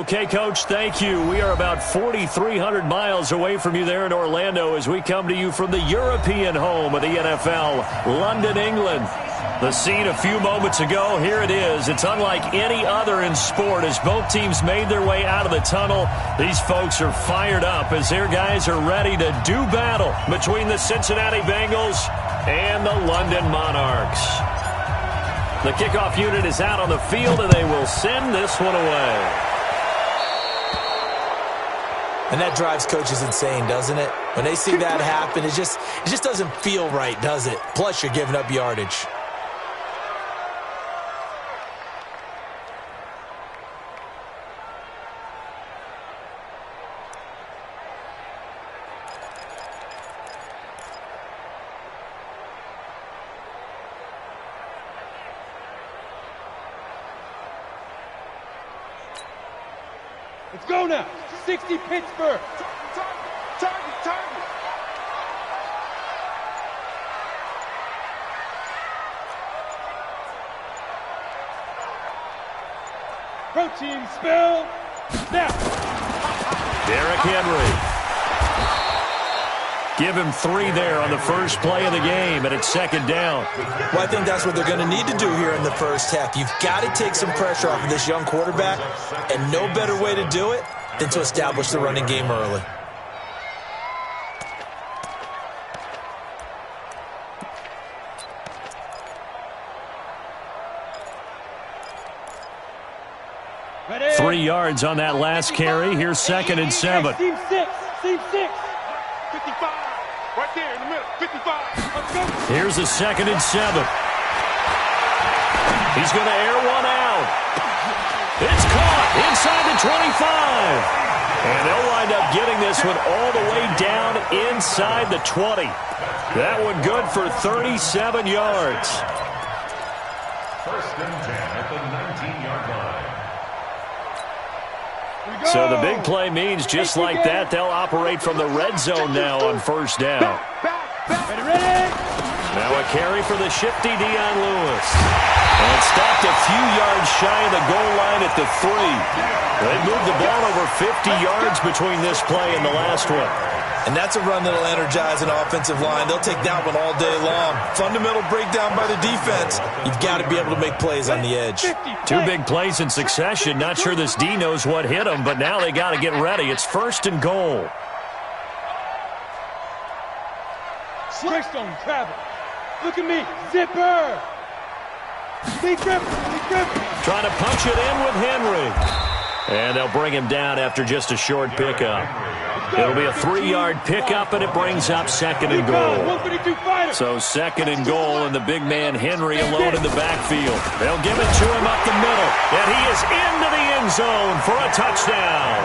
Okay, Coach, thank you. We are about 4,300 miles away from you there in Orlando as we come to you from the European home of the NFL, London, England. The scene a few moments ago, here it is. It's unlike any other in sport as both teams made their way out of the tunnel. These folks are fired up as their guys are ready to do battle between the Cincinnati Bengals and the London Monarchs. The kickoff unit is out on the field, and they will send this one away. And that drives coaches insane, doesn't it? When they see that happen, it just doesn't feel right, does it? Plus, you're giving up yardage. Let's go now. 60 Pittsburgh. Target. Protein spill. Now. Derrick Henry. Give him 3 there on the first play of the game, and it's second down. Well, I think that's what they're going to need to do here in the first half. You've got to take some pressure off of this young quarterback, and no better way to do it than to establish the running game early. Ready? 3 yards on that last carry. Here's second and 7. Team 6. 55. Right there in the middle. 55. Let's go. Here's a second and 7. He's going to air one out. It's caught inside the 25. And they'll wind up getting this one all the way down inside the 20. That one good for 37 yards. First and 10 at the 19-yard line. So the big play means just like that, they'll operate from the red zone now on first down. Ready? Now a carry for the shifty Dion Lewis. And stopped a few yards shy of the goal line at the 3. They moved the ball over 50 yards between this play and the last one. And that's a run that'll energize an offensive line. They'll take that one all day long. Fundamental breakdown by the defense. You've got to be able to make plays on the edge. 2 big plays in succession. Not sure this D knows what hit them, but now they got to get ready. It's first and goal. Stone travel. Look at me. Zipper. Big grip. Trying to punch it in with Henry. And they'll bring him down after just a short pickup. It'll be a 3-yard pickup, and it brings up second and goal. So second and goal, and the big man Henry alone in the backfield. They'll give it to him up the middle, and he is into the end zone for a touchdown.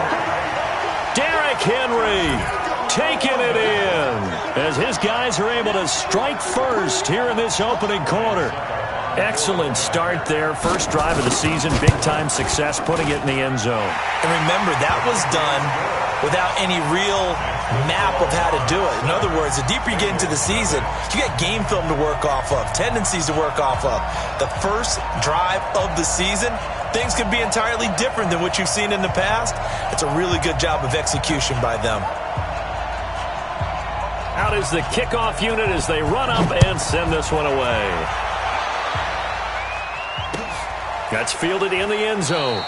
Derrick Henry taking it in as his guys are able to strike first here in this opening quarter. Excellent start there. First drive of the season. Big-time success putting it in the end zone. And remember, that was done without any real map of how to do it. In other words, the deeper you get into the season, you got game film to work off of, tendencies to work off of. The first drive of the season, things could be entirely different than what you've seen in the past. It's a really good job of execution by them. Out is the kickoff unit as they run up and send this one away. That's fielded in the end zone.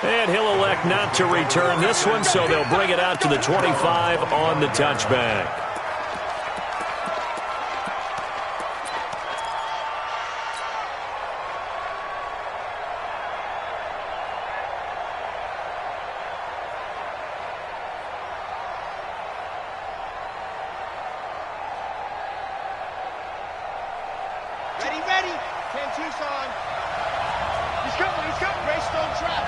And he'll elect not to return this one, so they'll bring it out to the 25 on the touchback. Ready. 10 Tucson. He's coming. Greystone trap.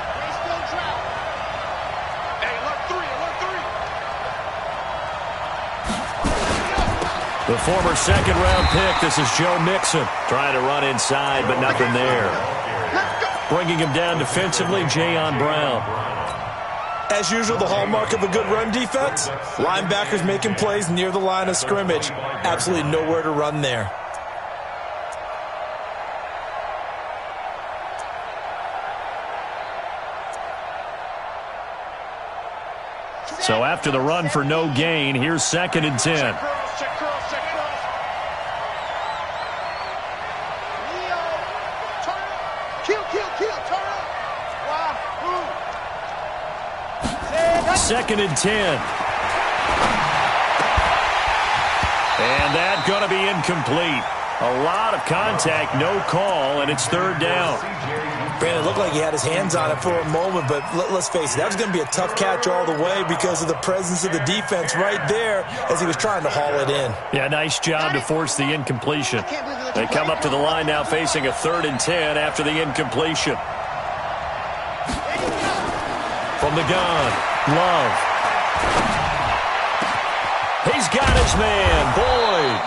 Hey, alert 3. The former second-round pick, this is Joe Mixon. Trying to run inside, but nothing there. Bringing him down defensively, Jayon Brown. As usual, the hallmark of a good run defense, linebackers making plays near the line of scrimmage. Absolutely nowhere to run there. So after the run for no gain, here's 2nd and 10. Check cross, check cross, check cross. Leo, turn up. Kill, turn up. Wow, 2nd and 10. And that's going to be incomplete. A lot of contact, no call, and it's 3rd down. Brandon, it looked like he had his hands on it for a moment, but let's face it, that was going to be a tough catch all the way because of the presence of the defense right there as he was trying to haul it in. Yeah, nice job to force the incompletion. They come up to the line now facing a 3rd and 10 after the incompletion. From the gun, Love. He's got his man, Boyd.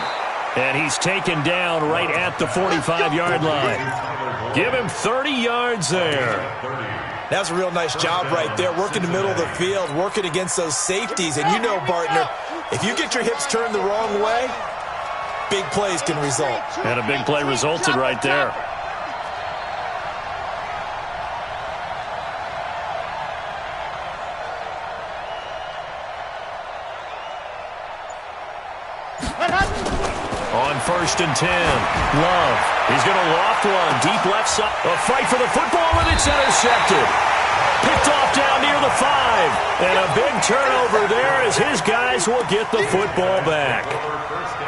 And he's taken down right at the 45-yard line. Give him 30 yards there. That's a real nice job right there, working the middle of the field, working against those safeties. And you know, partner, if you get your hips turned the wrong way, big plays can result. And a big play resulted right there. On 1st and 10, Love. He's going to loft one. Deep left side. A fight for the football, and it's intercepted. Picked off down near the 5. And a big turnover there as his guys will get the football back.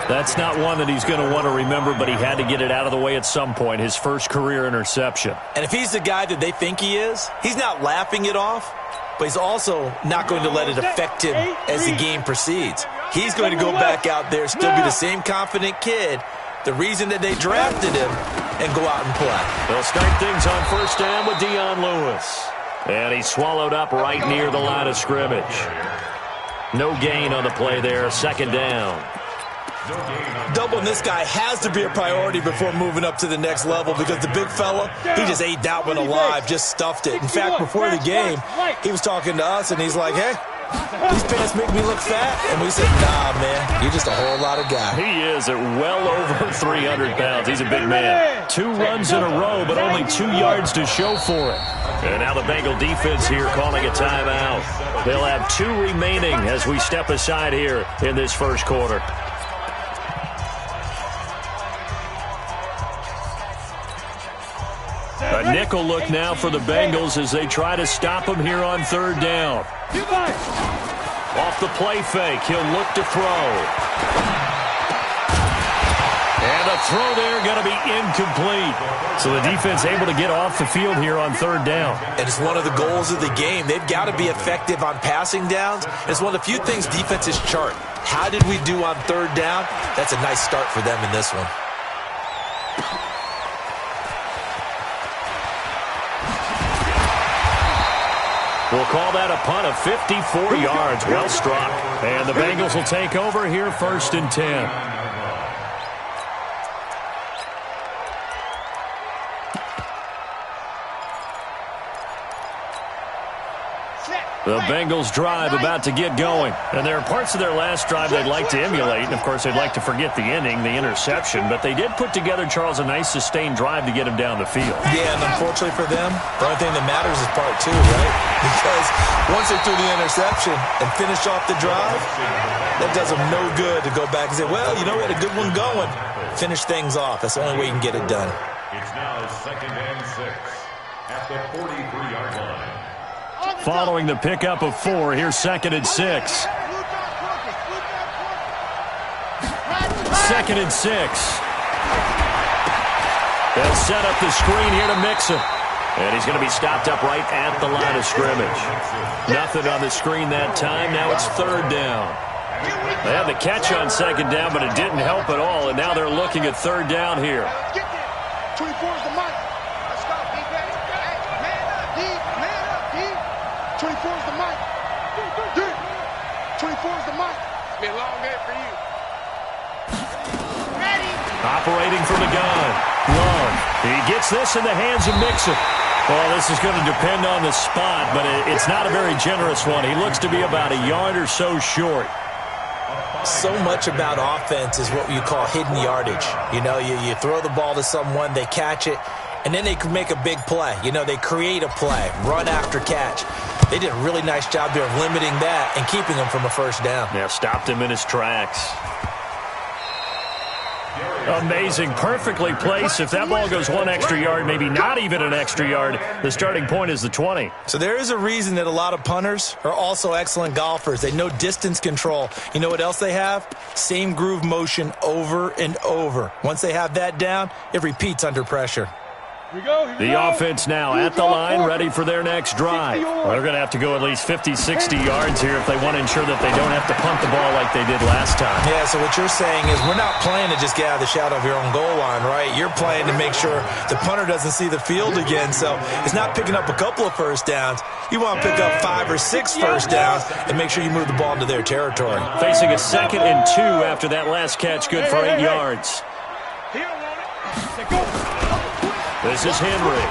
That's not one that he's going to want to remember, but he had to get it out of the way at some point. His first career interception. And if he's the guy that they think he is, he's not laughing it off, but he's also not going to let it affect him as the game proceeds. He's going to go back out there, still be the same confident kid, the reason that they drafted him, and go out and play. They'll start things on 1st down with Dion Lewis. And he's swallowed up right near the line of scrimmage. No gain on the play there, 2nd down. Doubling this guy has to be a priority before moving up to the next level because the big fella, he just ate that one alive, just stuffed it. In fact, before the game, he was talking to us, and he's like, hey, these pants make me look fat. And we said, nah, man, you're just a whole lot of guy. He is at well over 300 pounds. He's a big man. 2 runs in a row, but only 2 yards to show for it. And now the Bengal defense here calling a timeout. They'll have 2 remaining as we step aside here in this first quarter. A nickel look now for the Bengals as they try to stop him here on 3rd down. Off the play fake, he'll look to throw. And a throw there going to be incomplete. So the defense able to get off the field here on 3rd down. And it's one of the goals of the game. They've got to be effective on passing downs. It's one of the few things defenses chart. How did we do on 3rd down? That's a nice start for them in this one. We'll call that a punt of 54 yards. Well struck. And the Bengals will take over here 1st and 10. The Bengals drive about to get going. And there are parts of their last drive they'd like to emulate. And, of course, they'd like to forget the inning, the interception. But they did put together, Charles, a nice sustained drive to get him down the field. Yeah, and unfortunately for them, the only thing that matters is part 2, right? Because once they threw the interception and finished off the drive, that does them no good to go back and say, well, you know, we had a good one going. Finish things off. That's the only way you can get it done. It's now 2nd and 6 at the 43-yard line. Following the pickup of 4, here's 2nd and 6. 2nd and 6. They'll set up the screen here to Mixon. And he's going to be stopped up right at the line of scrimmage. Nothing on the screen that time. Now it's 3rd down. They had the catch on 2nd down, but it didn't help at all. And now they're looking at 3rd down here. 24 is the mark. Let's go, D. Man up, D. Man up, D. 24 is the mark. 24 is the mark. It's been a long day for you. Ready. Operating from the gun. Love. He gets this in the hands of Mixon. Well, this is going to depend on the spot, but it's not a very generous one. He looks to be about a yard or so short. So much about offense is what you call hidden yardage. You know, you throw the ball to someone, they catch it, and then they can make a big play. You know, they create a play, run after catch. They did a really nice job there of limiting that and keeping him from a first down. Yeah, stopped him in his tracks. Amazing, perfectly placed. If that ball goes one extra yard, maybe not even an extra yard, the starting point is the 20. So there is a reason that a lot of punters are also excellent golfers. They know distance control. You know what else they have? Same groove motion over and over. Once they have that down, it repeats under pressure. The offense now at the line, ready for their next drive. Well, they're going to have to go at least 50, 60 yards here if they want to ensure that they don't have to punt the ball like they did last time. Yeah, so what you're saying is we're not playing to just get out of the shadow of your own goal line, right? You're playing to make sure the punter doesn't see the field again. So it's not picking up a couple of first downs. You want to pick up 5 or 6 first downs and make sure you move the ball into their territory. Facing a 2nd and 2 after that last catch, good for 8 yards. This is Henry.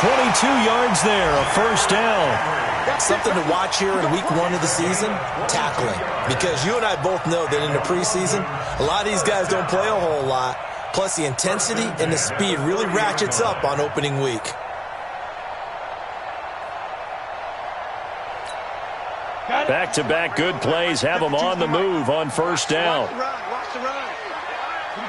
22 yards there, a first down. Something to watch here in week 1 of the season, tackling. Because you and I both know that in the preseason, a lot of these guys don't play a whole lot. Plus the intensity and the speed really ratchets up on opening week. Back-to-back good plays have them on the move on first down. Watch the run.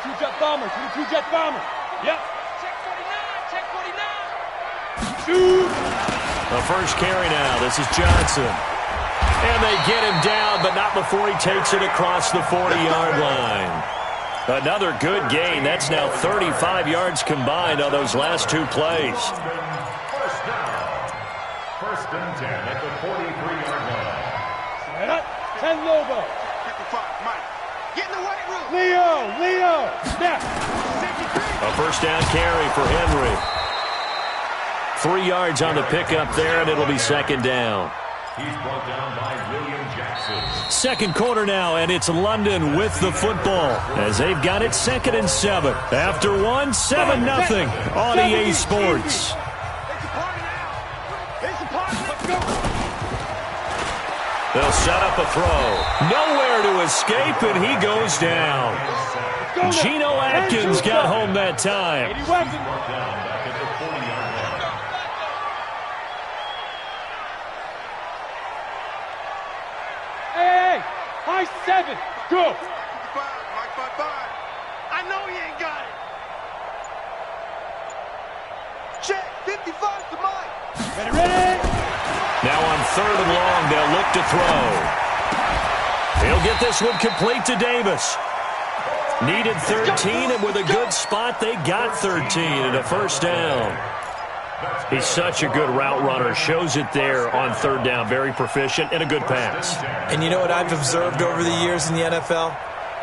22 jet bomber. 22 jet bomber. Yep. Check 49. Check 49. Shoot. The first carry now. This is Johnson. And they get him down, but not before he takes it across the 40-yard line. Another good gain. That's now 35 yards combined on those last 2 plays. First down. First and 10 at the 43-yard line. 10 Lobo. 55, Mike. Get in the weight room. Leo. Snap. A first down carry for Henry. 3 yards on the pickup there, and it'll be 2nd down. He's brought down by William Jackson. Second quarter now, and it's London with the football as they've got it 2nd and 7. After 1, 7-0 on EA Sports. It's a party now. It's a party. Let's go. They'll set up a throw. Nowhere to escape, and he goes down. Geno Atkins got home that time. Hey, high 7. Go. 55, Mike, 55. I know he ain't got it. Check. 55 to Mike. Ready. Now on 3rd and long, they'll look to throw. He'll get this one complete to Davis. Needed 13, and with a good spot, they got 13 and a first down. He's such a good route runner. Shows it there on 3rd down. Very proficient and a good pass. And you know what I've observed over the years in the NFL?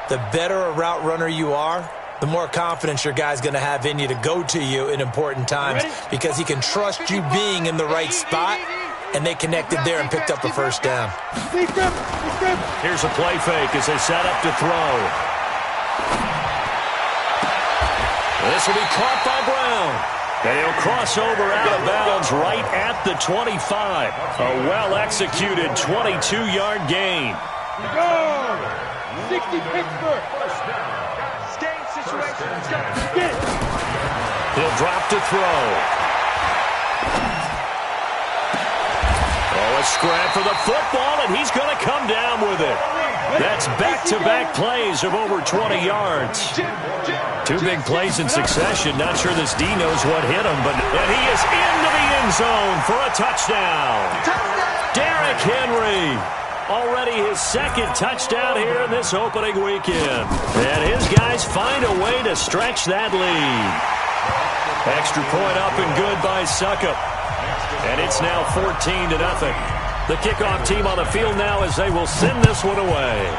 The better a route runner you are, the more confidence your guy's going to have in you to go to you in important times because he can trust you being in the right spot. And they connected there and picked up the first down. Here's a play fake as they set up to throw. This will be caught by Brown. And he'll cross over out of bounds right at the 25. A well-executed 22-yard gain. Go! 60 Pittsburgh. Game situation. Let's go. He'll drop to throw. Oh, a scrap for the football, and he's going to come down with it. That's back-to-back plays of over 20 yards. 2 big plays in succession. Not sure this D knows what hit him, but and he is into the end zone for a touchdown. Derrick Henry, already his 2nd touchdown here in this opening weekend. And his guys find a way to stretch that lead. Extra point up and good by Suckup. And it's now 14-0. The kickoff team on the field now as they will send this one away.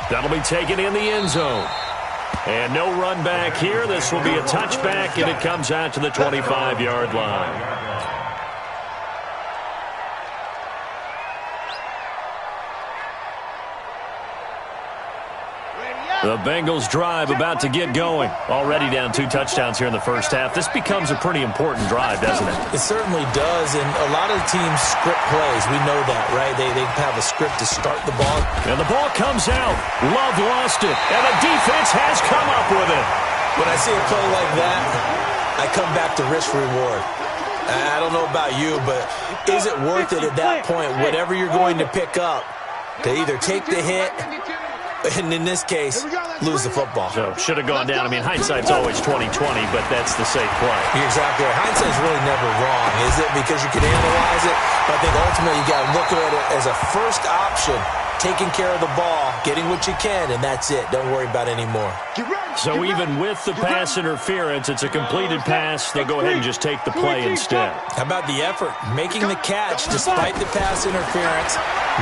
That'll be taken in the end zone. And no run back here. This will be a touchback, and it comes out to the 25-yard line. Ready up. The Bengals drive about to get going. Already down 2 touchdowns here in the first half. This becomes a pretty important drive, doesn't it? It certainly does, and a lot of teams script plays. We know that, right? They have a script to start the ball. And the ball comes out. Love lost it, and the defense has come up with it. When I see a play like that, I come back to risk-reward. I don't know about you, but is it worth it at that point, whatever you're going to pick up, to either take the hit, and in this case, lose the football? So, should have gone down. I mean, hindsight's always 20/20, but that's the safe play. You're exactly right. Hindsight's really never wrong, is it? Because you can analyze it, but I think ultimately you got to look at it as a first option, taking care of the ball, getting what you can, and that's it. Don't worry about any more. So even with the pass interference, it's a completed pass. They'll go ahead and just take the play instead. How about the effort? Making the catch despite the pass interference.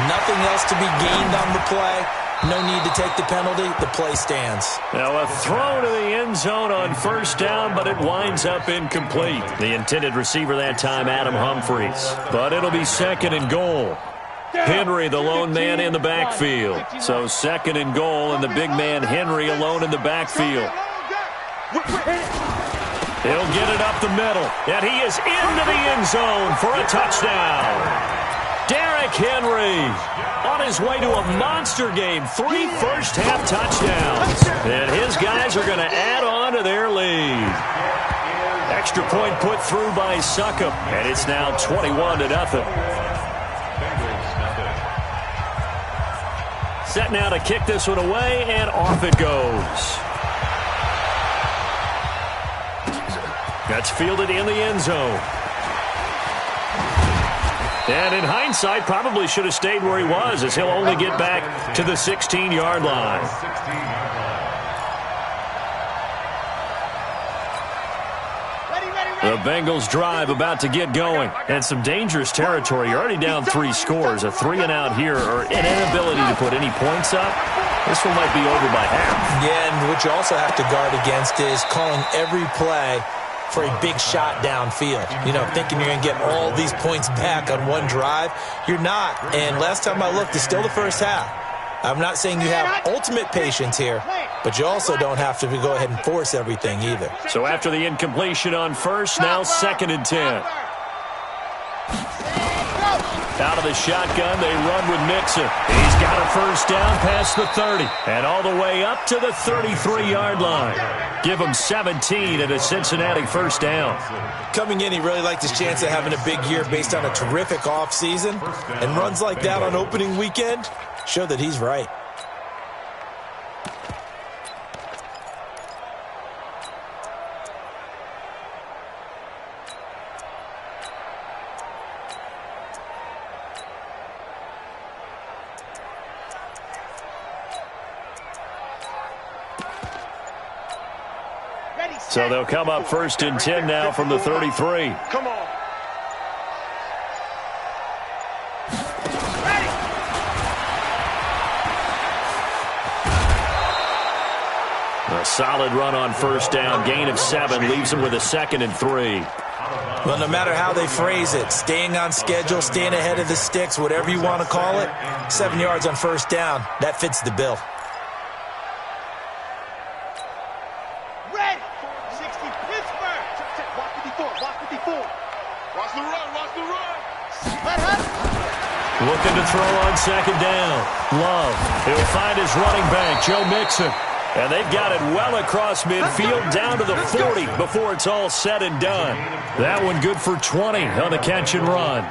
Nothing else to be gained on the play. No need to take the penalty. The play stands. Now a throw to the end zone on first down, but it winds up incomplete. The intended receiver that time, Adam Humphries. But it'll be 2nd and goal. Henry, the lone man in the backfield. So 2nd and goal, and the big man Henry alone in the backfield. He'll get it up the middle, and he is into the end zone for a touchdown. Derrick Henry on his way to a monster game. 3 first-half touchdowns. And his guys are going to add on to their lead. Extra point put through by Succop, and it's now 21-0. Set now to kick this one away, and off it goes. That's fielded in the end zone. And in hindsight, probably should have stayed where he was, as he'll only get back to the 16-yard line. The Bengals drive about to get going. And some dangerous territory. You're already down 3 scores. A 3-and-out here, or an inability to put any points up. This one might be over by half. Yeah, and what you also have to guard against is calling every play for a big shot downfield. You know, thinking you're going to get all these points back on one drive. You're not. And last time I looked, it's still the first half. I'm not saying you have ultimate patience here, but you also don't have to go ahead and force everything either. So after the incompletion on first, now 2nd and 10. Out of the shotgun, they run with Mixon. He's got a first down past the 30 and all the way up to the 33-yard line. Give him 17 and a Cincinnati first down. Coming in, he really liked his chance of having a big year based on a terrific offseason. And runs like that on opening weekend show that he's right. So they'll come up 1st and 10 now from the 33. Come on. A solid run on first down. Gain of 7 leaves him with a 2nd and 3. Well, no matter how they phrase it, staying on schedule, staying ahead of the sticks, whatever you want to call it, 7 yards on first down, that fits the bill. Ready. 60 Pittsburgh. Watch 54. Watch 54. Watch the run. Watch the run. Looking to throw on 2nd down. Love. He'll find his running back, Joe Mixon. And they've got it well across midfield down to the 40 before it's all said and done. That one good for 20 on the catch and run.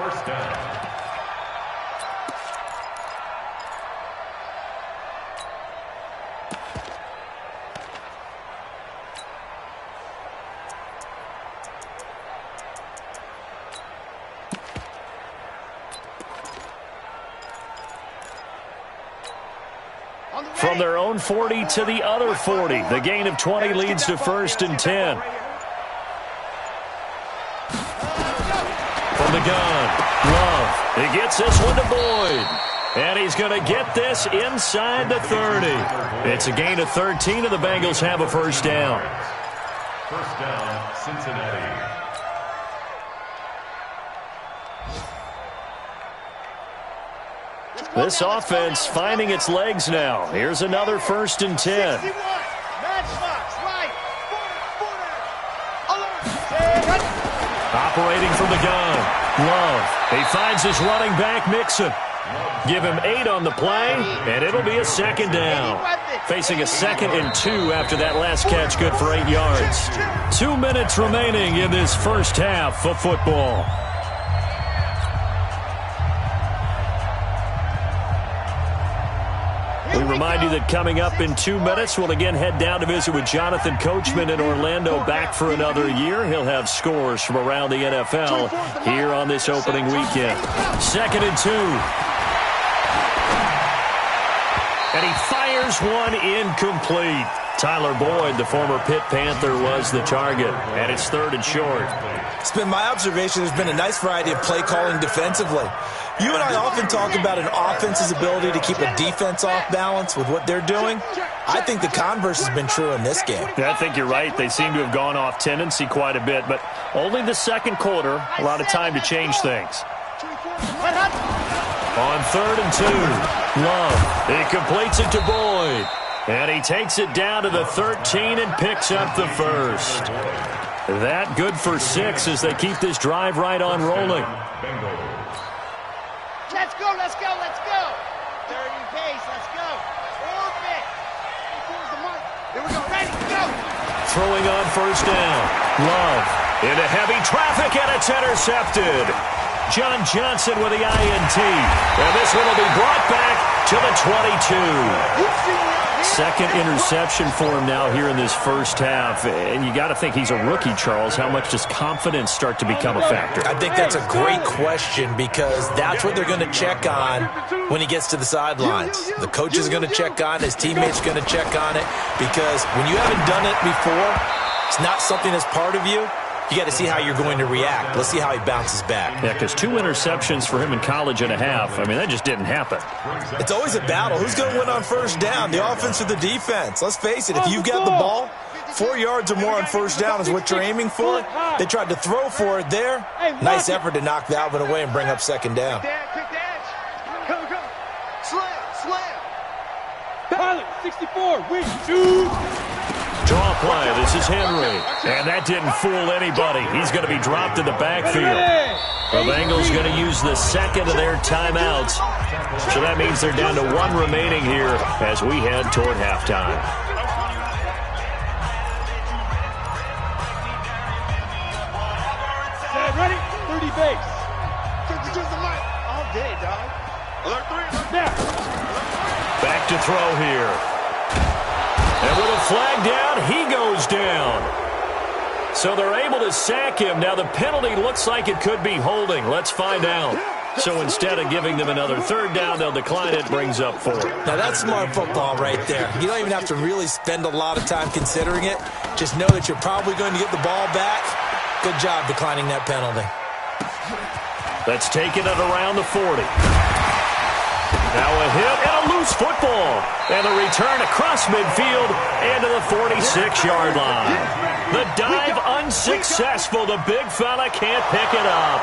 From their own 40 to the other 40. The gain of 20 leads to 1st and 10. From the gun, Love. He gets this one to Boyd. And he's going to get this inside the 30. It's a gain of 13, and the Bengals have a first down. First down, Cincinnati. This offense finding its legs now. Here's another 1st and 10. Operating from the gun. Love. He finds his running back, Mixon. Give him 8 on the play, and it'll be a 2nd down. Facing a 2nd and 2 after that last catch, good for 8 yards. 2 minutes remaining in this first half of football. We remind you that coming up in 2 minutes, we'll again head down to visit with Jonathan Coachman in Orlando, back for another year. He'll have scores from around the NFL here on this opening weekend. 2nd and 2. And he fires one incomplete. Tyler Boyd, the former Pitt Panther, was the target. And it's 3rd and short. It's been my observation there's been a nice variety of play calling defensively. You and I often talk about an offense's ability to keep a defense off balance with what they're doing. I think the converse has been true in this game. Yeah, I think you're right. They seem to have gone off tendency quite a bit, but only the 2nd quarter, a lot of time to change things. On 3rd and 2, Love. He completes it to Boyd. And he takes it down to the 13 and picks up the 1st. That good for 6 as they keep this drive right on rolling. Let's go, let's go, let's go. 30 pace, let's go. Orbit. Here we go, ready, go. Throwing on 1st down. Love into heavy traffic, and it's intercepted. John Johnson with the INT. And this one will be brought back to the 22. 2nd interception for him now here in this first half. And you got to think he's a rookie, Charles. How much does confidence start to become a factor? I think that's a great question because that's what they're going to check on when he gets to the sidelines. The coach is going to check on it. His teammates are going to check on it because when you haven't done it before, it's not something that's part of you. You got to see how you're going to react. Let's see how he bounces back. Yeah, because 2 interceptions for him in college and a half. I mean, that just didn't happen. It's always a battle. Who's going to win on 1st down, the offense or the defense? Let's face it, if you've got the ball, 4 yards or more on 1st down is what you're aiming for. They tried to throw for it there. Nice effort to knock that one away and bring up 2nd down. Go. Slam. Pilot, 64, win, 2. Draw play. This is Henry. And that didn't fool anybody. He's going to be dropped in the backfield. The Bengals going to use the 2nd of their timeouts. So that means they're down to 1 remaining here as we head toward halftime. Ready? 30 base. Just the mic. All day, dog. Alert 3. Now. Back to throw here. And with a flag down, he goes down. So they're able to sack him. Now the penalty looks like it could be holding. Let's find out. So instead of giving them another 3rd down, they'll decline it, brings up 4. Now that's smart football right there. You don't even have to really spend a lot of time considering it. Just know that you're probably going to get the ball back. Good job declining that penalty. That's taken it around the 40. Now a hit and a loose football. And the return across midfield and to the 46-yard line. The dive unsuccessful. The big fella can't pick it up.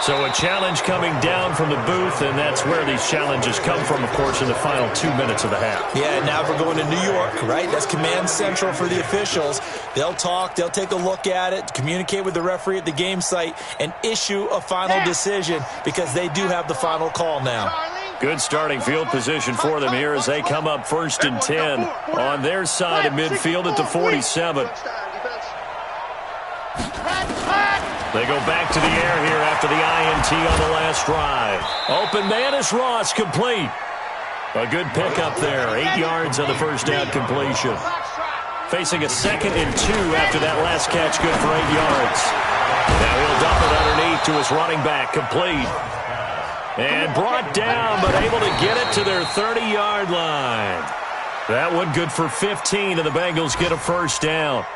So a challenge coming down from the booth, and that's where these challenges come from, of course, in the final 2 minutes of the half. Yeah, now we're going to New York, right? That's command central for the officials. They'll talk, they'll take a look at it, communicate with the referee at the game site, and issue a final decision because they do have the final call now. Good starting field position for them here as they come up 1st and 10 on their side of midfield at the 47. They go back to the air here after the INT on the last drive. Open man is Ross, complete. A good pickup there, 8 yards on the 1st down completion. Facing a 2nd and 2 after that last catch, good for 8 yards. Now he'll dump it underneath to his running back, complete. And brought down, but able to get it to their 30-yard line. That one good for 15, and the Bengals get a 1st down.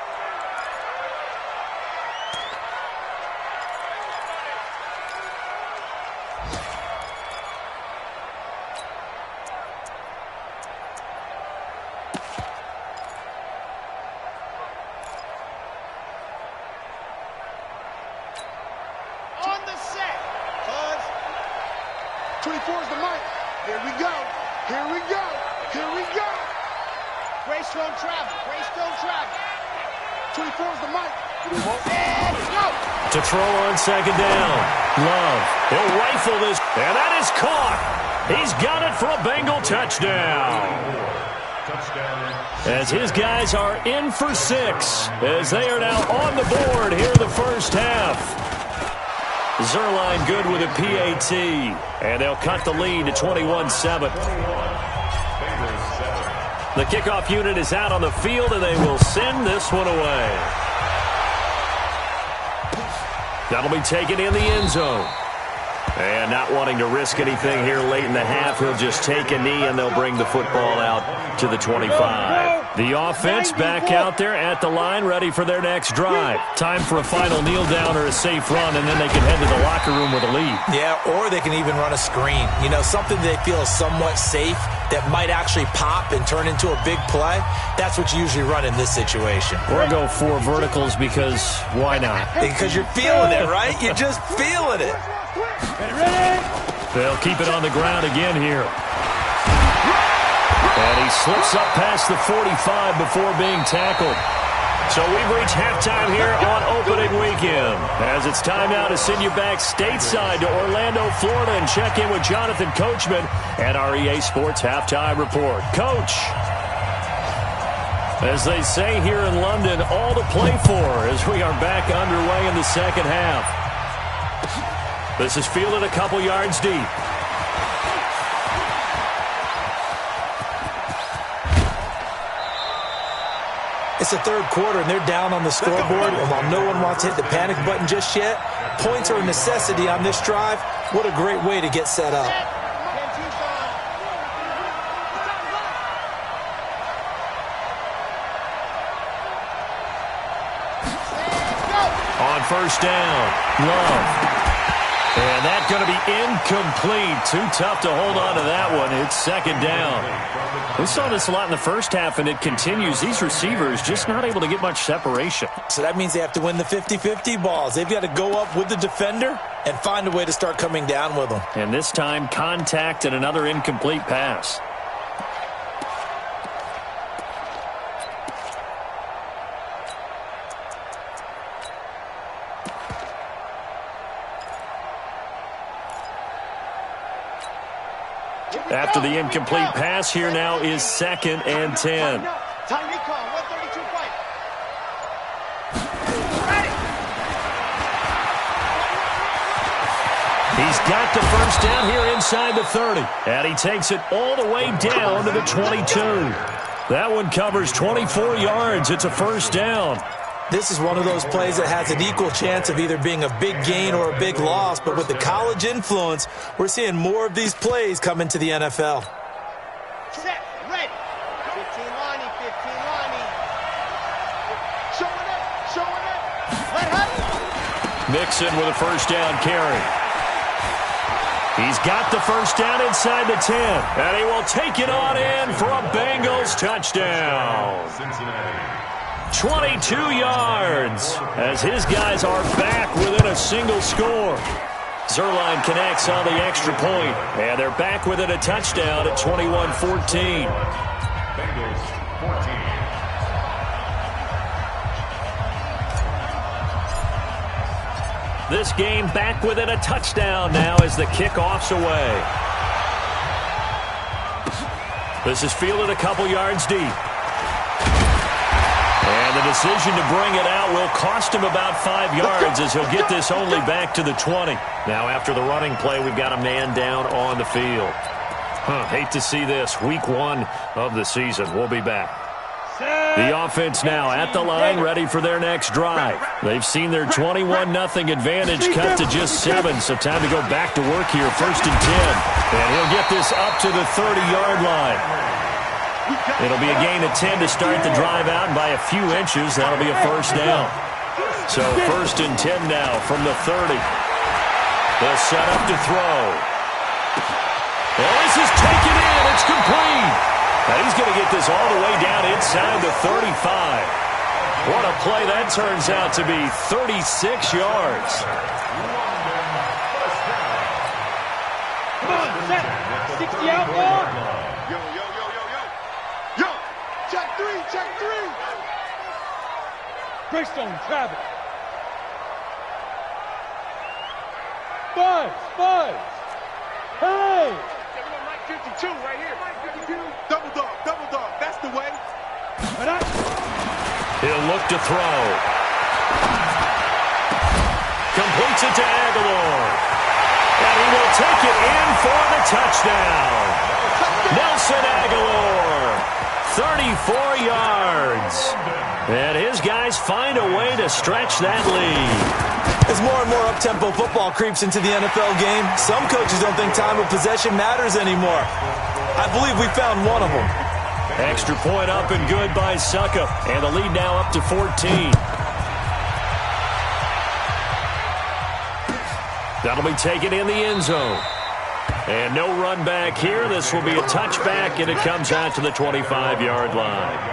Here we go. Here we go. Here we go. Grace don't travel. Grace don't travel. 24 is the mic. And go. To throw on second down. Love. He'll rifle this. And that is caught. He's got it for a Bengal touchdown. As his guys are in for 6. As they are now on the board here in the first half. Zerline good with a PAT. And they'll cut the lead to 21-7. The kickoff unit is out on the field, and they will send this one away. That'll be taken in the end zone. And not wanting to risk anything here late in the half, he'll just take a knee, and they'll bring the football out to the 25. The offense back out there at the line, ready for their next drive. Time for a final kneel down or a safe run, and then they can head to the locker room with a lead. Yeah, or they can even run a screen. You know, something they feel is somewhat safe that might actually pop and turn into a big play. That's what you usually run in this situation. Or go 4 verticals because why not? Because you're feeling it, right? You're just feeling it. They'll keep it on the ground again here. And he slips up past the 45 before being tackled. So we've reached halftime here on opening weekend. As it's time now to send you back stateside to Orlando, Florida, and check in with Jonathan Coachman and our EA Sports Halftime Report. Coach, as they say here in London, all to play for as we are back underway in the second half. This is fielded a couple yards deep. It's the third quarter, and they're down on the scoreboard. And while no one wants to hit the panic button just yet, points are a necessity on this drive. What a great way to get set up. On first down, Love. And that's going to be incomplete. Too tough to hold on to that one. It's second down. We saw this a lot in the first half, and it continues. These receivers just not able to get much separation. So that means they have to win the 50-50 balls. They've got to go up with the defender and find a way to start coming down with them. And this time, contact and another incomplete pass. After the incomplete pass, here now is 2nd and 10. He's got the first down here inside the 30. And he takes it all the way down to the 22. That one covers 24 yards. It's a first down. This is one of those plays that has an equal chance of either being a big gain or a big loss. But with the college influence, we're seeing more of these plays come into the NFL. Set, ready. 15 lining, 15 lining. Showing it. Let her. Mixon with a first down carry. He's got the first down inside the 10. And he will take it on in for a Bengals touchdown. Cincinnati. 22 yards as his guys are back within a single score. Zerline connects on the extra point, and they're back within a touchdown at 21-14. Bengals 14. This game back within a touchdown now as the kickoff's away. This is fielded a couple yards deep. And the decision to bring it out will cost him about 5 yards as he'll get this only back to the 20. Now after the running play, we've got a man down on the field. Hate to see this. Week 1 of the season. We'll be back. The offense now at the line, ready for their next drive. They've seen their 21-0 advantage cut to just 7, so time to go back to work here. 1st and 10. And he'll get this up to the 30-yard line. It'll be a gain of 10 to start the drive out, and by a few inches, that'll be a first down. So 1st and 10 now from the 30. They'll set up to throw. Well, this is taken in. It's complete. Now he's going to get this all the way down inside the 35. What a play that turns out to be. 36 yards. Come on, set. 60 out, ball. Yo, yo, yo, yo, yo. Yo, check three, check three. Greystone, Travis. Buzz. Hey. 52 right here. 52. Double dog. That's the way. He'll look to throw. Completes it to Aguilar. And he will take it in for the touchdown. Nelson Aguilar, 34 yards. And his guys find a way to stretch that lead. As more and more up-tempo football creeps into the NFL game, some coaches don't think time of possession matters anymore. I believe we found one of them. Extra point up and good by Suckup. And the lead now up to 14. That'll be taken in the end zone. And no run back here. This will be a touchback, and it comes out to the 25-yard line.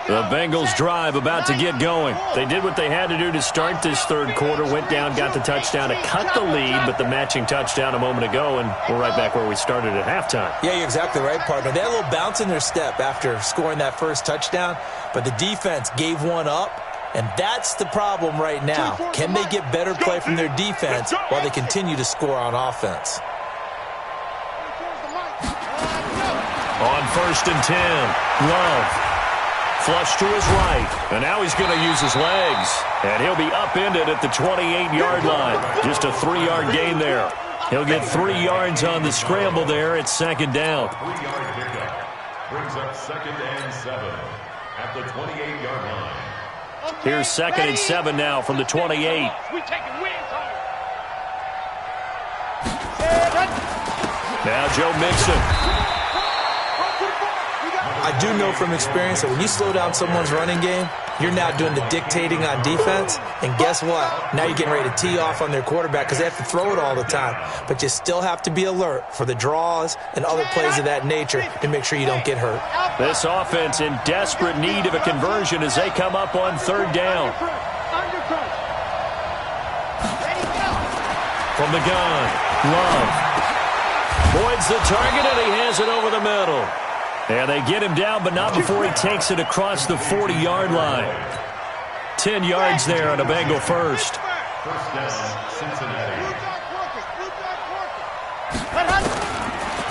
The Bengals drive about to get going. They did what they had to do to start this third quarter, went down, got the touchdown to cut the lead, but the matching touchdown a moment ago, and we're right back where we started at halftime. Yeah, you're exactly right, partner. They had a little bounce in their step after scoring that first touchdown, but the defense gave one up, and that's the problem right now. Can they get better play from their defense while they continue to score on offense? On 1st and 10, Love. Flush to his right, and now he's going to use his legs. And he'll be upended at the 28-yard line. Just a 3-yard gain there. He'll get 3 yards on the scramble there at second down. 3-yard pickup. Brings up 2nd and 7 at the 28-yard line. Here's 2nd and 7 now from the 28. We taking wins on it. Now Joe Mixon. I do know from experience that when you slow down someone's running game, you're now doing the dictating on defense. And guess what? Now you're getting ready to tee off on their quarterback because they have to throw it all the time. But you still have to be alert for the draws and other plays of that nature to make sure you don't get hurt. This offense in desperate need of a conversion as they come up on 3rd down. From the gun, Love. Voids the target, and he has it over the middle. And they get him down, but not before he takes it across the 40-yard line. 10 yards there on a Bengal first. First down, Cincinnati.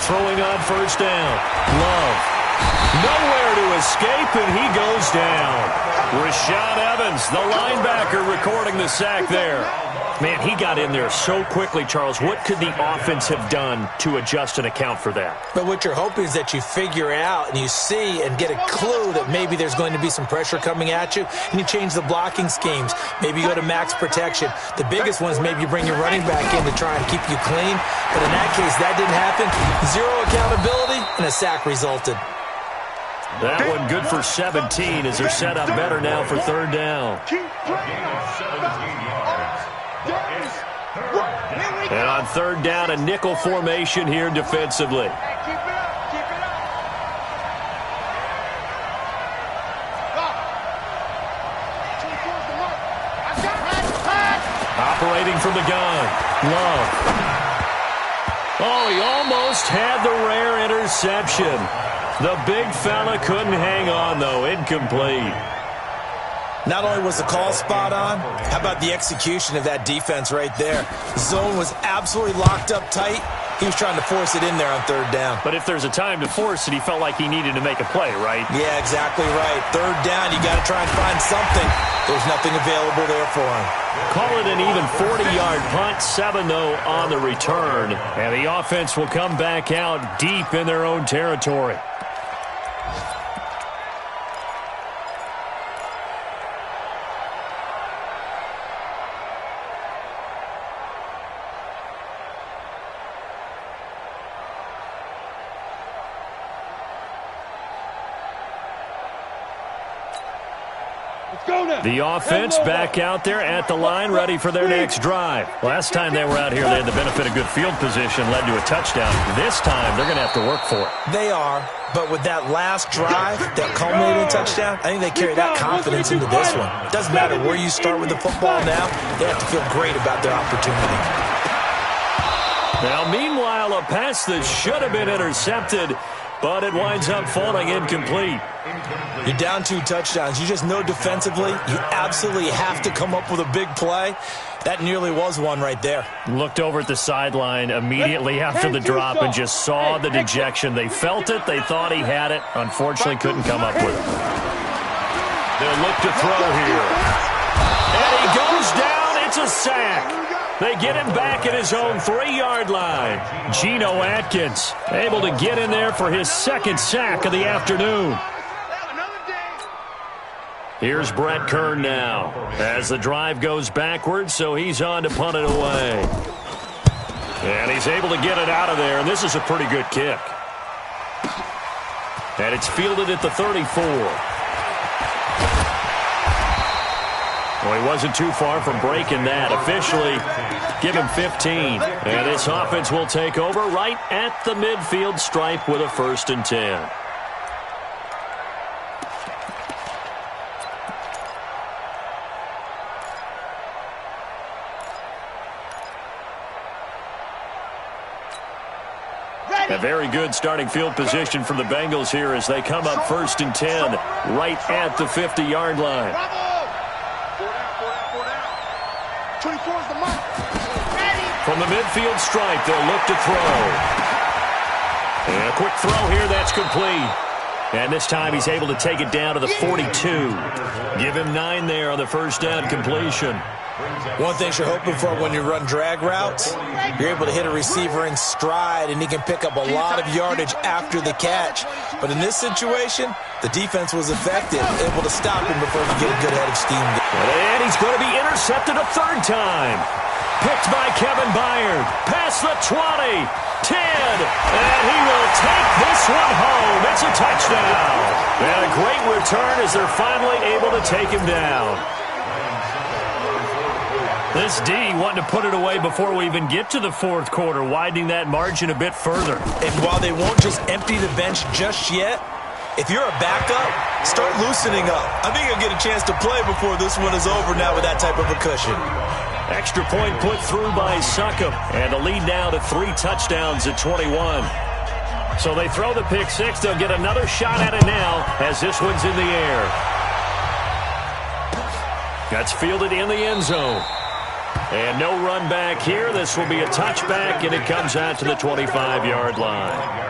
Throwing on 1st down. Love. Nowhere to escape, and he goes down. Rashaan Evans, the linebacker, recording the sack there. Man, he got in there so quickly, Charles. What could the offense have done to adjust and account for that? But what you're hoping is that you figure it out and you see and get a clue that maybe there's going to be some pressure coming at you, and you change the blocking schemes. Maybe you go to max protection. The biggest one is maybe you bring your running back in to try and keep you clean. But in that case, that didn't happen. 0 accountability, and a sack resulted. That one good for 17 as they're set up better now for 3rd down. And on 3rd down, a nickel formation here defensively. Operating from the gun, Love. Oh, he almost had the rare interception. The big fella couldn't hang on, though. Incomplete. Not only was the call spot on, how about the execution of that defense right there? Zone was absolutely locked up tight. He was trying to force it in there on 3rd down. But if there's a time to force it, he felt like he needed to make a play, right? Yeah, exactly right. 3rd down, you got to try and find something. There's nothing available there for him. Call it an even 40-yard punt, 7 though on the return. And the offense will come back out deep in their own territory. The offense back out there at the line, ready for their next drive. Last time they were out here, they had the benefit of good field position, led to a touchdown. This time, they're going to have to work for it. They are, but with that last drive that culminated in a touchdown, I think they carry that confidence into this one. It doesn't matter where you start with the football now. They have to feel great about their opportunity. Now, meanwhile, a pass that should have been intercepted, but it winds up falling incomplete. You're down 2 touchdowns. You just know defensively you absolutely have to come up with a big play. That nearly was one right there. Looked over at the sideline immediately after the drop and just saw the dejection. They felt it. They thought he had it. Unfortunately, couldn't come up with it. They'll look to throw here. And he goes down. It's a sack. They get him back at his own 3-yard line. Geno Atkins able to get in there for his second sack of the afternoon. Here's Brett Kern now as the drive goes backwards, so he's on to punt it away. And he's able to get it out of there, and this is a pretty good kick. And it's fielded at the 34. Well, he wasn't too far from breaking that. Officially, give him 15. And this offense will take over right at the midfield stripe with a 1st and 10. A very good starting field position for the Bengals here as they come up 1st and 10 right at the 50-yard line. 24 is the mark. From the midfield stripe, they'll look to throw. And a quick throw here, that's complete. And this time he's able to take it down to the 42. Give him 9 there on the 1st down completion. One thing you're hoping for when you run drag routes, you're able to hit a receiver in stride, and he can pick up a lot of yardage after the catch. But in this situation, the defense was effective, able to stop him before he could get a good head of steam. And he's going to be intercepted a 3rd time. Picked by Kevin Byard. Past the 20, 10, and he will take this one home. It's a touchdown. And a great return as they're finally able to take him down. This D wanting to put it away before we even get to the 4th quarter, widening that margin a bit further. And while they won't just empty the bench just yet, if you're a backup, start loosening up. I think you'll get a chance to play before this one is over now with that type of a cushion. Extra point put through by Succop, and the lead now to 3 touchdowns at 21. So they throw the pick 6. They'll get another shot at it now as this one's in the air. That's fielded in the end zone. And no run back here. This will be a touchback, and it comes out to the 25-yard line.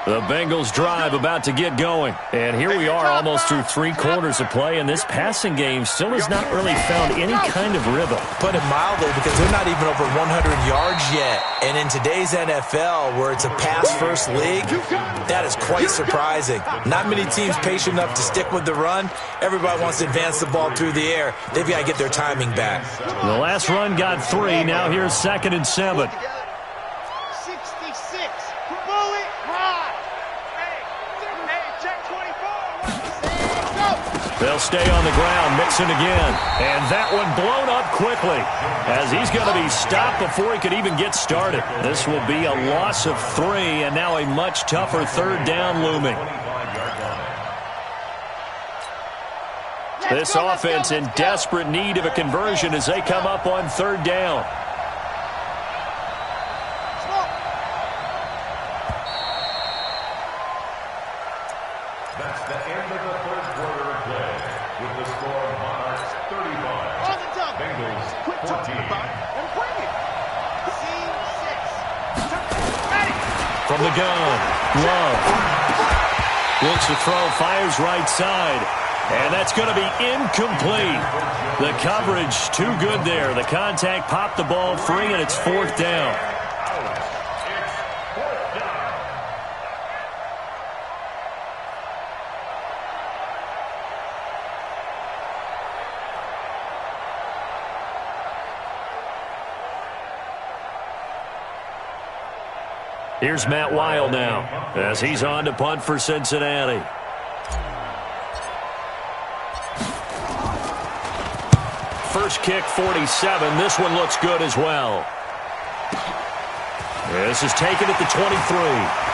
The Bengals drive about to get going. And here we are almost through 3 quarters of play, and this passing game still has not really found any kind of rhythm. Put it mildly, because they're not even over 100 yards yet. And in today's NFL, where it's a pass-first league, that is quite surprising. Not many teams patient enough to stick with the run. Everybody wants to advance the ball through the air. They've got to get their timing back. The last run got 3. Now here's 2nd and 7. They'll stay on the ground, mixing again. And that one blown up quickly as he's going to be stopped before he could even get started. This will be a loss of 3, and now a much tougher 3rd down looming. This offense in desperate need of a conversion as they come up on 3rd down. That's the end of the 3rd quarter of play. With the score of Monarchs 35, Bengals 14. From the gun, Love looks to throw, fires right side, and that's going to be incomplete. The coverage too good there. The contact popped the ball free, and it's 4th down. Here's Matt Weil now as he's on to punt for Cincinnati. first kick 47. This one looks good as well. This is taken at the 23.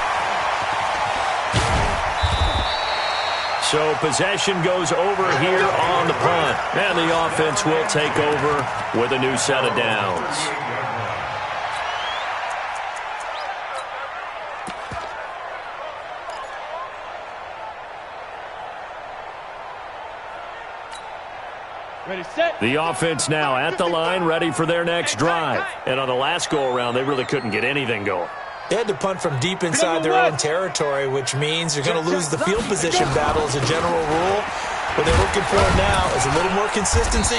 So possession goes over here on the punt. And the offense will take over with a new set of downs. Ready, set. The offense now at the line, ready for their next drive. And on the last go-around, they really couldn't get anything going. They had to punt from deep inside their own territory, which means you're going to lose the field position battle as a general rule. What they're looking for now is a little more consistency,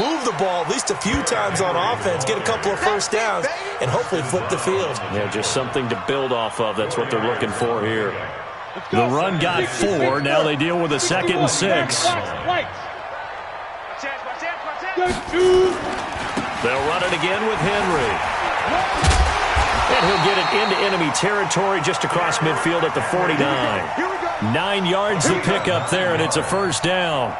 move the ball at least a few times on offense, get a couple of first downs, and hopefully flip the field. Yeah, just something to build off of. That's what they're looking for here. The run got 4. Now they deal with a 2nd and 6. They'll run it again with Henry. And he'll get it into enemy territory just across midfield at the 49. 9 yards to pick up there, and it's a first down.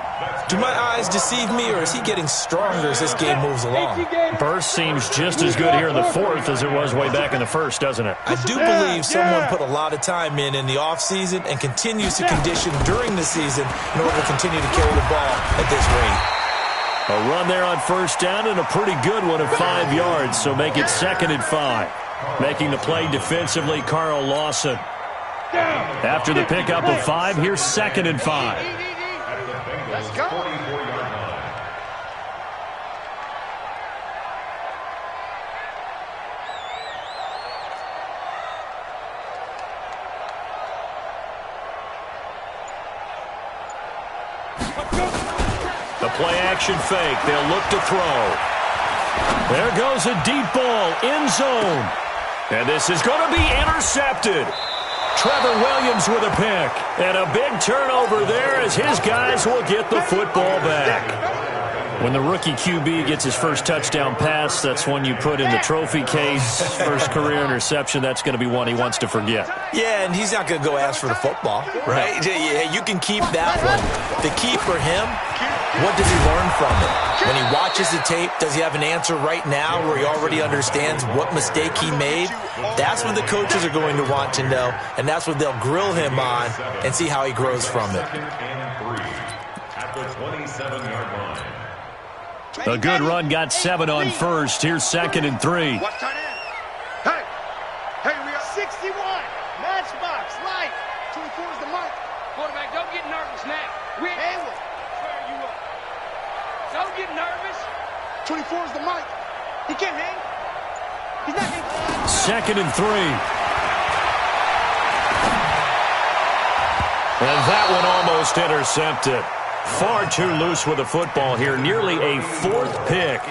Do my eyes deceive me, or is he getting stronger as this game moves along? Burst seems just as good here in the 4th as it was way back in the 1st, doesn't it? I do believe someone put a lot of time in the offseason and continues to condition during the season in order to continue to carry the ball at this rate. A run there on first down and a pretty good one of 5 yards, so make it 2nd and 5. Making the play defensively, Carl Lawson. After the pickup of 5, here's 2nd and 5. Let's go. The play-action fake. They'll look to throw. There goes a deep ball, end zone. And this is going to be intercepted. Trevor Williams with a pick. And a big turnover there as his guys will get the football back. When the rookie QB gets his first touchdown pass, that's one you put in the trophy case. First career interception, that's going to be one he wants to forget. Yeah, and he's not going to go ask for the football, right? Yeah, you can keep that one. The key for him, what does he learn from it? When he watches the tape, does he have an answer right now where he already understands what mistake he made? That's what the coaches are going to want to know, and that's what they'll grill him on and see how he grows from it. At the 27-yard line. A good run got 7 on first. Here's 2nd and 3. What's that in? Hey, we are 61. Matchbox, light. 24 is the mic. Quarterback, don't get nervous now. We're Hayward. square you up. Don't get nervous. 24 is the mic. He can't hang. He's not hanging. 2nd and 3. And that one almost intercepted. Far too loose with the football here. Nearly a 4th pick.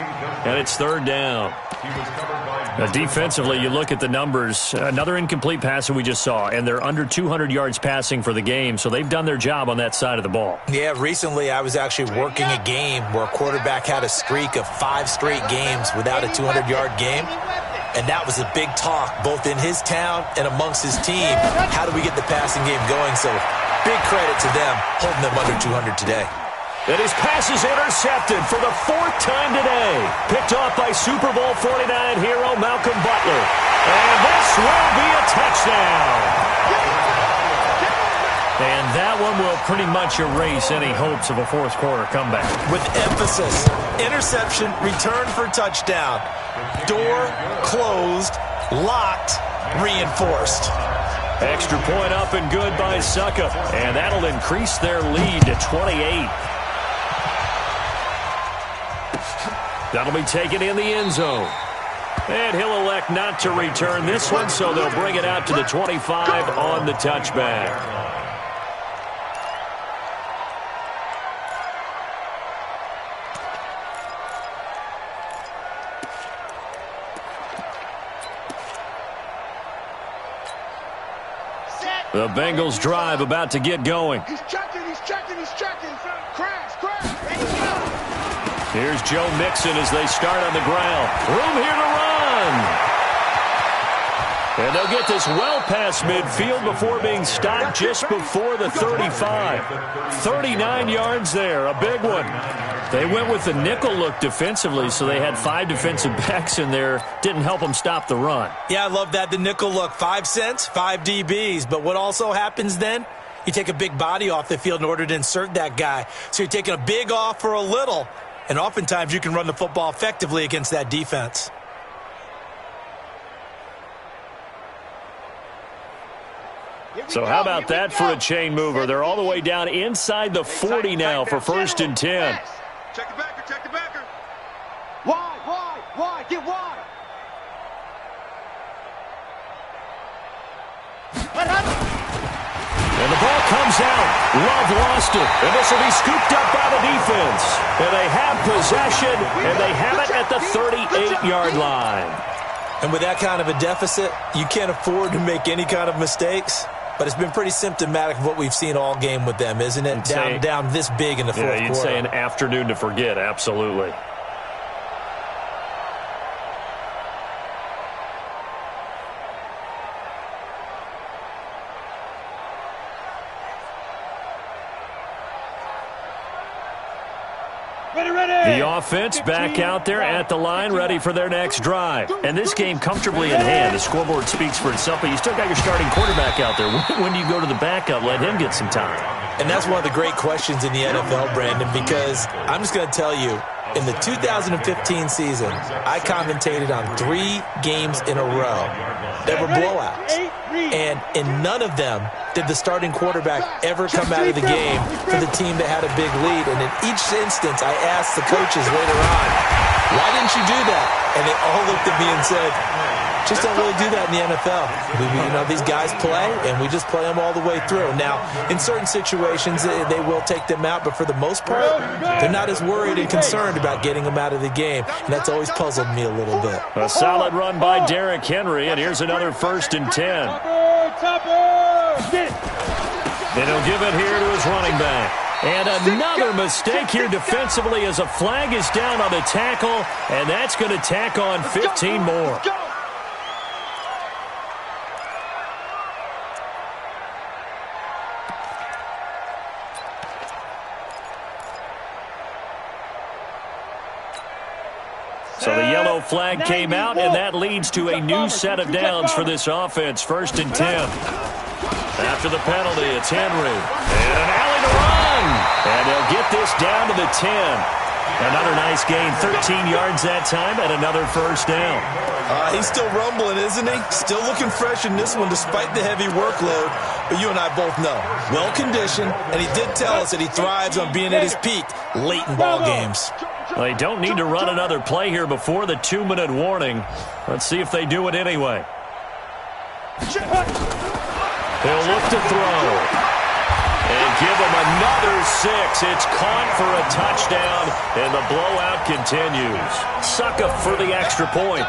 And it's 3rd down. Defensively, you look at the numbers. Another incomplete pass that we just saw. And they're under 200 yards passing for the game. So they've done their job on that side of the ball. Yeah, recently I was actually working a game where a quarterback had a streak of 5 straight games without a 200-yard game. And that was a big talk, both in his town and amongst his team. How do we get the passing game going? So big credit to them, holding them under 200 today. And his pass is intercepted for the 4th time today. Picked off by Super Bowl 49 hero Malcolm Butler. And this will be a touchdown. And that one will pretty much erase any hopes of a 4th quarter comeback. With emphasis, interception, return for touchdown. Door closed, locked, reinforced. Extra point up and good by Suckup. And that'll increase their lead to 28. That'll be taken in the end zone. And he'll elect not to return this one, so they'll bring it out to the 25 on the touchback. The Bengals drive about to get going. He's checking. Crash. Here's Joe Mixon as they start on the ground. Room here to run. And they'll get this well past midfield before being stopped just before the 35. 39 yards there, a big one. They went with the nickel look defensively, so they had 5 defensive backs in there. Didn't help them stop the run. Yeah, I love that, the nickel look. 5 cents, 5 DBs. But what also happens then? You take a big body off the field in order to insert that guy. So you're taking a big off for a little. And oftentimes you can run the football effectively against that defense. So how about that for a chain mover? They're all the way down inside the 40 now for 1st and 10. Check the backer, check the backer. Wide, get wide. And the ball comes out. Love lost it. And this will be scooped up by the defense. And they have possession, and they have it at the 38-yard line. And with that kind of a deficit, you can't afford to make any kind of mistakes. But it's been pretty symptomatic of what we've seen all game with them, isn't it? Down this big in the fourth quarter. Yeah, you'd say an afternoon to forget, absolutely. The offense back out there at the line, ready for their next drive. And this game comfortably in hand. The scoreboard speaks for itself, but you still got your starting quarterback out there. When do you go to the backup? Let him get some time. And that's one of the great questions in the NFL, Brandon, because I'm just going to tell you, in the 2015 season, I commentated on 3 games in a row that were blowouts. And in none of them did the starting quarterback ever come out of the game for the team that had a big lead. And in each instance, I asked the coaches later on, why didn't you do that? And they all looked at me and said, just don't really do that in the NFL. These guys play, and we just play them all the way through. Now, in certain situations, they will take them out, but for the most part, they're not as worried and concerned about getting them out of the game, and that's always puzzled me a little bit. A solid run by Derrick Henry, and here's another 1st and 10. Then he'll give it here to his running back. And another mistake here defensively as a flag is down on the tackle, and that's going to tack on 15 more. So the yellow flag came out, and that leads to a new set of downs for this offense. 1st and 10. After the penalty, it's Henry. And an alley to run. And they'll get this down to the 10. Another nice gain, 13 yards that time, and another 1st down. He's still rumbling, isn't he? Still looking fresh in this one despite the heavy workload. But you and I both know, well-conditioned, and he did tell us that he thrives on being at his peak late in ball games. Well, they don't need to run another play here before the 2-minute warning. Let's see if they do it anyway. They'll look to throw. And give them another 6. It's caught for a touchdown, and the blowout continues. Sucka for the extra point.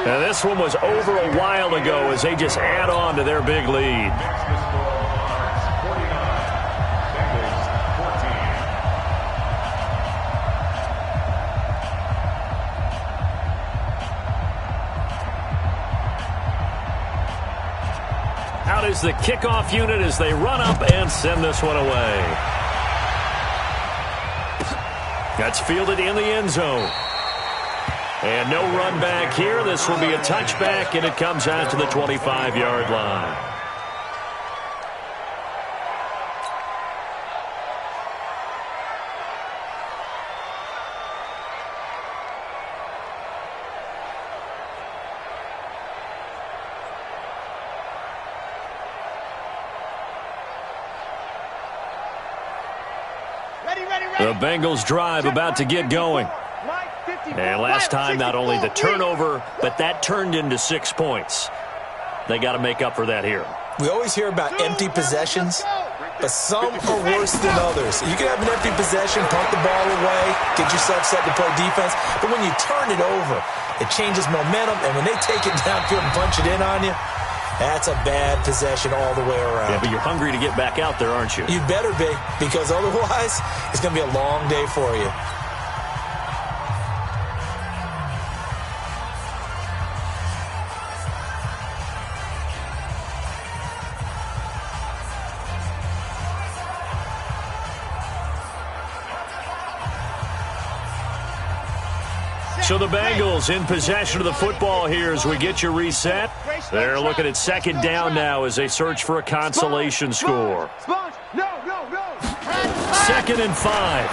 And this one was over a while ago as they just add on to their big lead. Out is the kickoff unit as they run up and send this one away. That's fielded in the end zone. And no run back here. This will be a touchback, and it comes out to the 25-yard line. The Bengals drive about to get going. And last time, not only the turnover, but that turned into 6 points. They got to make up for that here. We always hear about empty possessions, but some are worse than others. You can have an empty possession, punt the ball away, get yourself set to play defense, but when you turn it over, it changes momentum, and when they take it downfield and punch it in on you, that's a bad possession all the way around. Yeah, but you're hungry to get back out there, aren't you? You better be, because otherwise, it's going to be a long day for you. So the Bengals in possession of the football here as we get you reset. They're looking at second down now as they search for a consolation score. No. 2nd and 5.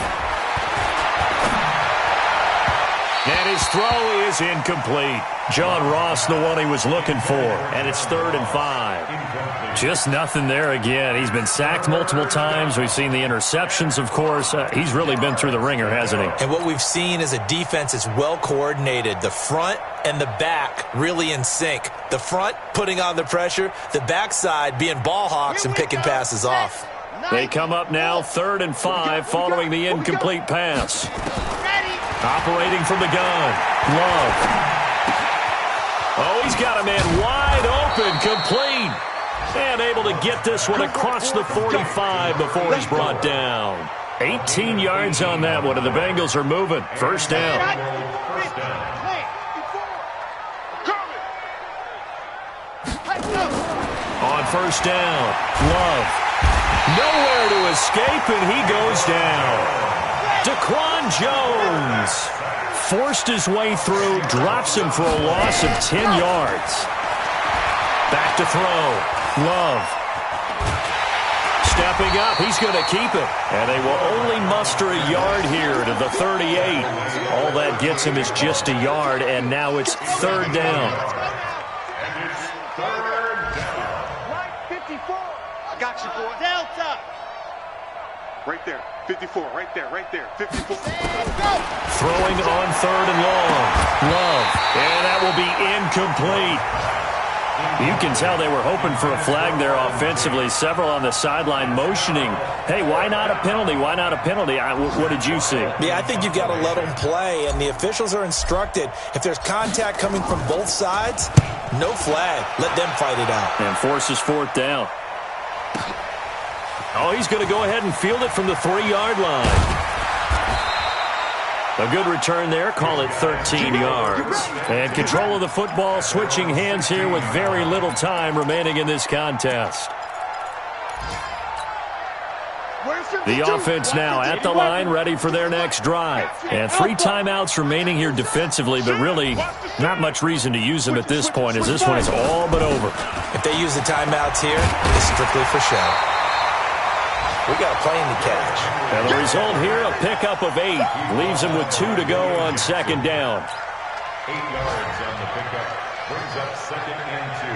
And his throw is incomplete. John Ross, the one he was looking for. And it's 3rd and 5. Just nothing there again. He's been sacked multiple times. We've seen the interceptions, of course. He's really been through the ringer, hasn't he? And what we've seen is a defense is well coordinated. The front and the back really in sync. The front putting on the pressure. The backside being ball hawks and picking passes off. They come up now 3rd and 5 following the incomplete pass. Operating from the gun. Love. Oh, he's got a man wide open, complete. And able to get this one across the 45 before he's brought down. 18 yards on that one, and the Bengals are moving. First down. On first down, Love. Nowhere to escape, and he goes down. Daquan Jones forced his way through, drops him for a loss of 10 yards. Back to throw. Love. Stepping up, he's going to keep it. And they will only muster a yard here to the 38. All that gets him is just a yard, and now it's 3rd down. Right 54. I got you, boy. Delta. Right there. 54. Right there. 54. Throwing on 3rd and long. Love. And that will be incomplete. You can tell they were hoping for a flag there offensively. Several on the sideline motioning. Hey, why not a penalty? Why not a penalty? What did you see? Yeah, I think you've got to let them play, and the officials are instructed. If there's contact coming from both sides, no flag. Let them fight it out. And forces 4th down. Oh, he's going to go ahead and field it from the 3-yard line. A good return there. Call it 13 yards. And control of the football switching hands here with very little time remaining in this contest. The offense now at the line, ready for their next drive. And 3 timeouts remaining here defensively, but really not much reason to use them at this point, as this one is all but over. If they use the timeouts here, it's strictly for show. We got a plane to catch. And the result here, a pickup of 8. Leaves him with 2 to go on 2nd down. 8 yards on the pickup. Brings up 2nd and 2.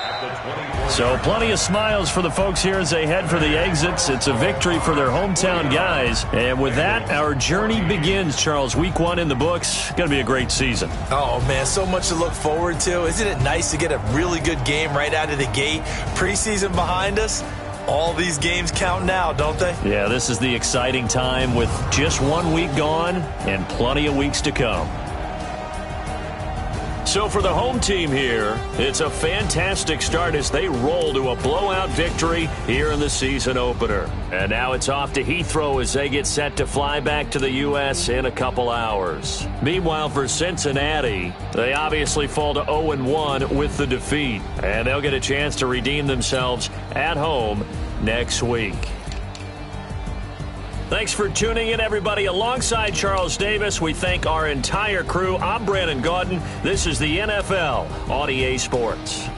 At the 24. So plenty of smiles for the folks here as they head for the exits. It's a victory for their hometown guys. And with that, our journey begins, Charles. Week 1 in the books. Going to be a great season. Oh, man, so much to look forward to. Isn't it nice to get a really good game right out of the gate? Preseason behind us. All these games count now, don't they? Yeah, this is the exciting time with just 1 week gone and plenty of weeks to come. So for the home team here, it's a fantastic start as they roll to a blowout victory here in the season opener. And now it's off to Heathrow as they get set to fly back to the U.S. in a couple hours. Meanwhile, for Cincinnati, they obviously fall to 0-1 with the defeat. And they'll get a chance to redeem themselves at home next week. Thanks for tuning in, everybody. Alongside Charles Davis, we thank our entire crew. I'm Brandon Gaudin. This is the NFL on EA Sports.